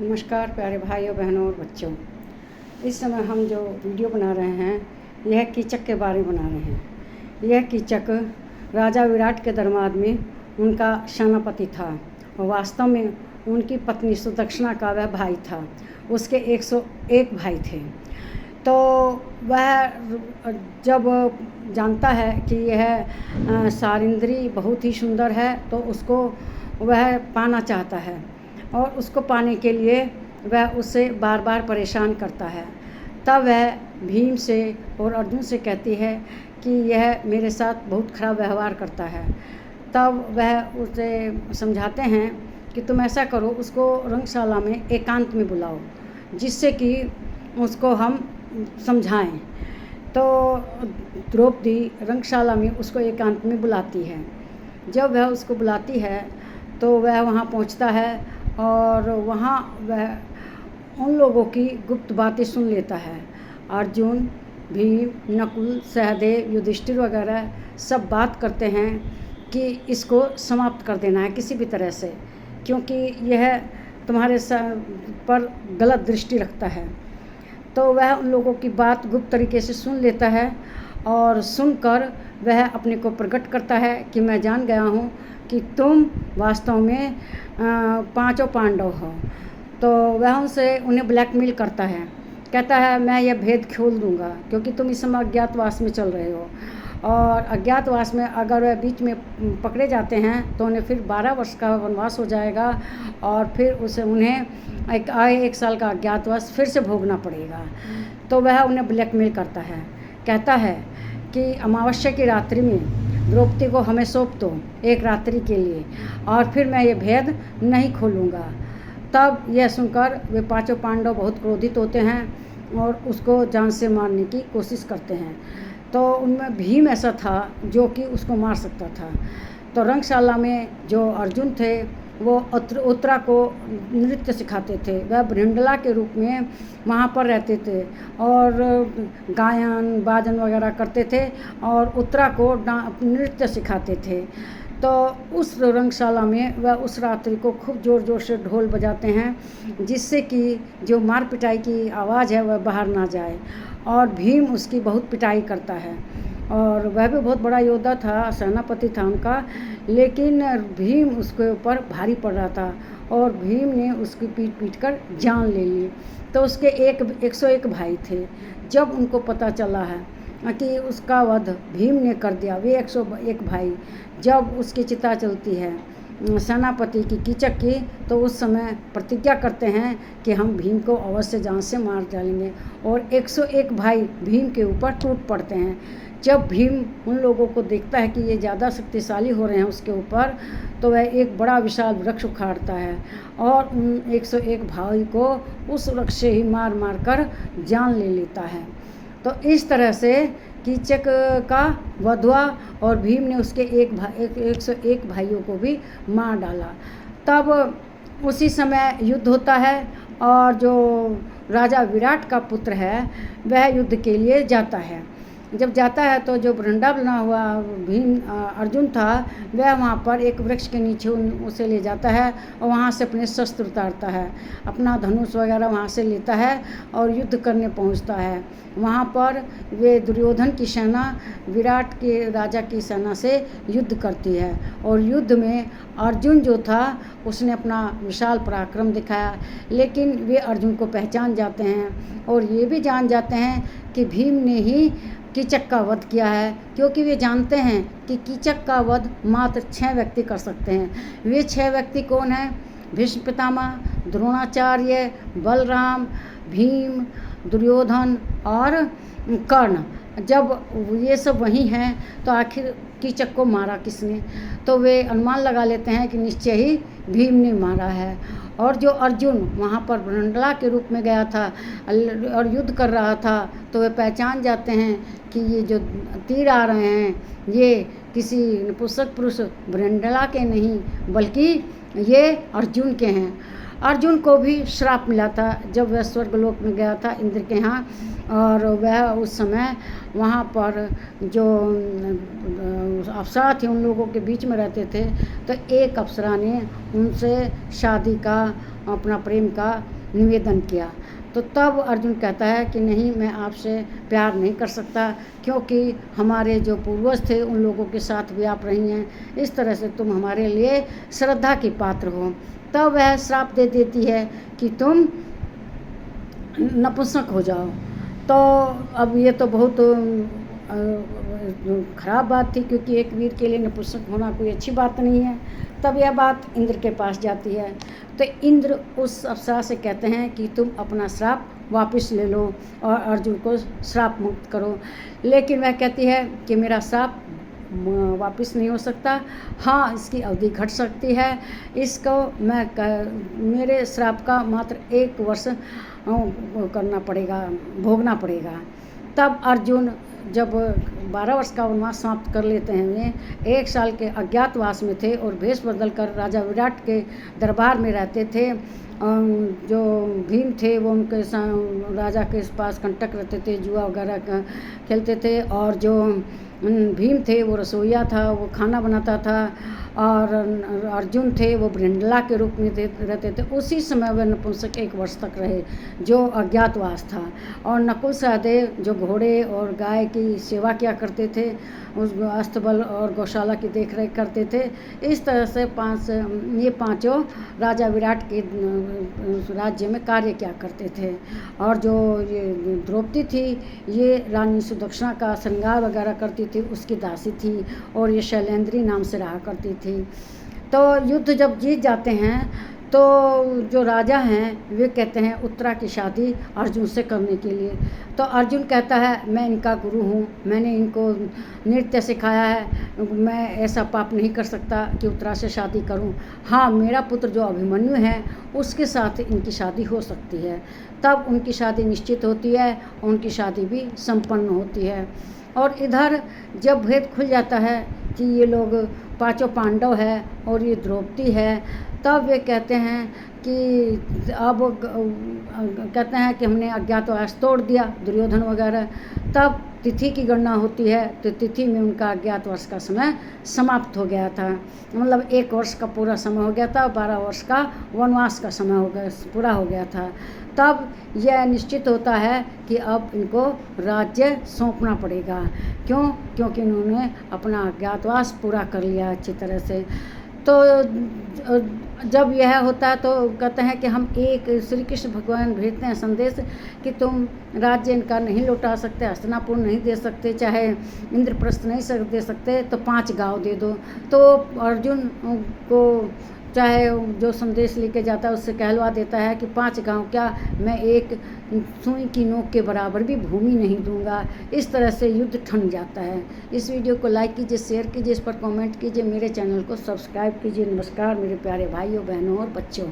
नमस्कार प्यारे भाइयों बहनों और बच्चों। इस समय हम जो वीडियो बना रहे हैं यह कीचक के बारे में बना रहे हैं। यह कीचक राजा विराट के दरबार में उनका सेनापति था और वास्तव में उनकी पत्नी सुदक्षिणा का वह भाई था। उसके 101 भाई थे। तो वह जब जानता है कि यह सारिंद्री बहुत ही सुंदर है तो उसको वह पाना चाहता है और उसको पाने के लिए वह उसे बार बार परेशान करता है। तब वह भीम से और अर्जुन से कहती है कि यह मेरे साथ बहुत खराब व्यवहार करता है। तब वह उसे समझाते हैं कि तुम ऐसा करो, उसको रंगशाला में एकांत में बुलाओ जिससे कि उसको हम समझाएं। तो द्रौपदी रंगशाला में उसको एकांत में बुलाती है। जब वह उसको बुलाती है तो वह वहाँ पहुँचता है और वहाँ वह उन लोगों की गुप्त बातें सुन लेता है। अर्जुन, भीम, नकुल, सहदेव, युधिष्ठिर वगैरह सब बात करते हैं कि इसको समाप्त कर देना है किसी भी तरह से, क्योंकि यह तुम्हारे पर गलत दृष्टि रखता है। तो वह उन लोगों की बात गुप्त तरीके से सुन लेता है और सुनकर वह अपने को प्रकट करता है कि मैं जान गया हूँ कि तुम वास्तव में पांचों पांडव हो। तो वह उन्हें ब्लैकमेल करता है, कहता है मैं यह भेद खोल दूंगा क्योंकि तुम इस समय अज्ञातवास में चल रहे हो और अज्ञातवास में अगर वह बीच में पकड़े जाते हैं तो उन्हें फिर 12 वर्ष का वनवास हो जाएगा और फिर उन्हें एक साल का अज्ञातवास फिर से भोगना पड़ेगा। तो वह उन्हें ब्लैकमेल करता है, कहता है कि अमावस्या की रात्रि में द्रौपदी को हमें सौंप दो एक रात्रि के लिए और फिर मैं ये भेद नहीं खोलूँगा। तब यह सुनकर वे पांचों पांडव बहुत क्रोधित होते हैं और उसको जान से मारने की कोशिश करते हैं। तो उनमें भीम ऐसा था जो कि उसको मार सकता था। तो रंगशाला में जो अर्जुन थे वो उत्तरा को नृत्य सिखाते थे। वह भृंडला के रूप में वहाँ पर रहते थे और गायन बाजन वगैरह करते थे और उत्तरा को नृत्य सिखाते थे। तो उस रंगशाला में वह उस रात्रि को खूब ज़ोर ज़ोर से ढोल बजाते हैं जिससे कि जो मार पिटाई की आवाज़ है वह बाहर ना जाए। और भीम उसकी बहुत पिटाई करता है और वह भी बहुत बड़ा योद्धा था, सेनापति था उनका, लेकिन भीम उसके ऊपर भारी पड़ रहा था और भीम ने उसकी पीट कर जान ले ली। तो उसके 101 भाई थे। जब उनको पता चला है कि उसका वध भीम ने कर दिया, वे 101 भाई जब उसकी चिता चलती है सेनापति की कीचक की, तो उस समय प्रतिज्ञा करते हैं कि हम भीम को अवश्य जान से मार डालेंगे और 101 भाई भीम के ऊपर टूट पड़ते हैं। जब भीम उन लोगों को देखता है कि ये ज़्यादा शक्तिशाली हो रहे हैं उसके ऊपर, तो वह एक बड़ा विशाल वृक्ष उखाड़ता है और उन 101 भाई को उस वृक्ष से ही मार मार कर जान ले लेता है। तो इस तरह से कीचक का वध हुआ और भीम ने उसके 101 भाइयों को भी मार डाला। तब उसी समय युद्ध होता है और जो राजा विराट का पुत्र है वह युद्ध के लिए जाता है। जब जाता है तो जो भृंडा बना हुआ अर्जुन था वह वहाँ पर एक वृक्ष के नीचे उसे ले जाता है और वहाँ से अपने शस्त्र उतारता है, अपना धनुष वगैरह वहाँ से लेता है और युद्ध करने पहुँचता है। वहाँ पर वे दुर्योधन की सेना विराट के राजा की सेना से युद्ध करती है और युद्ध में अर्जुन जो था उसने अपना विशाल पराक्रम दिखाया, लेकिन वे अर्जुन को पहचान जाते हैं और ये भी जान जाते हैं कि भीम ने ही कीचक का वध किया है, क्योंकि वे जानते हैं कि कीचक का वध मात्र 6 व्यक्ति कर सकते हैं। वे 6 व्यक्ति कौन हैं? भीष्म पितामह, द्रोणाचार्य, बलराम, भीम, दुर्योधन और कर्ण। जब ये सब वही हैं तो आखिर कीचक को मारा किसने? तो वे अनुमान लगा लेते हैं कि निश्चय ही भीम ने मारा है। और जो अर्जुन वहाँ पर भृंडला के रूप में गया था और युद्ध कर रहा था, तो वे पहचान जाते हैं कि ये जो तीर आ रहे हैं ये किसी नपुंसक पुरुष भृंडला के नहीं बल्कि ये अर्जुन के हैं। अर्जुन को भी श्राप मिला था जब वह स्वर्गलोक में गया था इंद्र के यहाँ, और वह उस समय वहाँ पर जो अप्सरा थे उन लोगों के बीच में रहते थे। तो एक अप्सरा ने उनसे शादी का अपना प्रेम का निवेदन किया। तो तब अर्जुन कहता है कि नहीं, मैं आपसे प्यार नहीं कर सकता, क्योंकि हमारे जो पूर्वज थे उन लोगों के साथ भी आप रही हैं, इस तरह से तुम हमारे लिए श्रद्धा की पात्र हो। तब वह श्राप दे देती है कि तुम नपुंसक हो जाओ। तो अब ये तो बहुत खराब बात थी, क्योंकि एक वीर के लिए नपुंसक होना कोई अच्छी बात नहीं है। तब यह बात इंद्र के पास जाती है। तो इंद्र उस अप्सरा से कहते हैं कि तुम अपना श्राप वापस ले लो और अर्जुन को श्राप मुक्त करो। लेकिन वह कहती है कि मेरा श्राप वापस नहीं हो सकता, हाँ इसकी अवधि घट सकती है, इसको मेरे श्राप का मात्र 1 वर्ष करना पड़ेगा, भोगना पड़ेगा। तब अर्जुन जब 12 वर्ष का वनवास समाप्त कर लेते हैं, वे 1 साल के अज्ञातवास में थे और भेष बदल कर राजा विराट के दरबार में रहते थे। जो भीम थे वो उनके राजा के पास कंटक रहते थे, जुआ वगैरह खेलते थे, और जो भीम थे वो रसोइया था, वो खाना बनाता था, और अर्जुन थे वो ब्रंडला के रूप में रहते थे। उसी समय वह नपुंसक 1 वर्ष तक रहे, जो अज्ञातवास था। और नकुल सहदेव जो घोड़े और गाय की सेवा किया करते थे, उस अस्तबल और गौशाला की देखरेख करते थे। इस तरह से ये पांचों राजा विराट के राज्य में कार्य किया करते थे। और जो ये द्रौपदी थी, ये रानी सुदक्षिणा का श्रृंगार वगैरह करती थी, उसकी दासी थी, और ये शैलेंद्री नाम से रहा करती थी। तो युद्ध जब जीत जाते हैं तो जो राजा हैं वे कहते हैं उत्तरा की शादी अर्जुन से करने के लिए। तो अर्जुन कहता है मैं इनका गुरु हूँ, मैंने इनको नृत्य सिखाया है, मैं ऐसा पाप नहीं कर सकता कि उत्तरा से शादी करूँ। हाँ, मेरा पुत्र जो अभिमन्यु है उसके साथ इनकी शादी हो सकती है। तब उनकी शादी निश्चित होती है, उनकी शादी भी संपन्न होती है। और इधर जब भेद खुल जाता है कि ये लोग 5 पांडव है और ये द्रौपदी है, तब वे कहते हैं कि अब कहते हैं कि हमने अज्ञातवास तोड़ दिया, दुर्योधन वगैरह। तब तिथि की गणना होती है, तो तिथि में उनका अज्ञातवास का समय समाप्त हो गया था, मतलब 1 वर्ष का पूरा समय हो गया था, 12 वर्ष का वनवास का समय हो गया, पूरा हो गया था। तब यह निश्चित होता है कि अब इनको राज्य सौंपना पड़ेगा। क्यों? क्योंकि इन्होंने अपना अज्ञातवास पूरा कर लिया अच्छी तरह से। तो जब यह होता है तो कहते हैं कि हम श्री कृष्ण भगवान भेजते हैं संदेश कि तुम राज्य इनका नहीं लौटा सकते, हस्तिनापुर नहीं दे सकते, चाहे इंद्रप्रस्थ नहीं दे सकते, तो 5 गांव दे दो। तो अर्जुन को चाहे जो संदेश लेके जाता है उससे कहलवा देता है कि 5 गांव क्या, मैं एक सुई की नोक के बराबर भी भूमि नहीं दूंगा। इस तरह से युद्ध ठन जाता है। इस वीडियो को लाइक कीजिए, शेयर कीजिए, इस पर कमेंट कीजिए, मेरे चैनल को सब्सक्राइब कीजिए। नमस्कार मेरे प्यारे भाइयों, बहनों और बच्चों।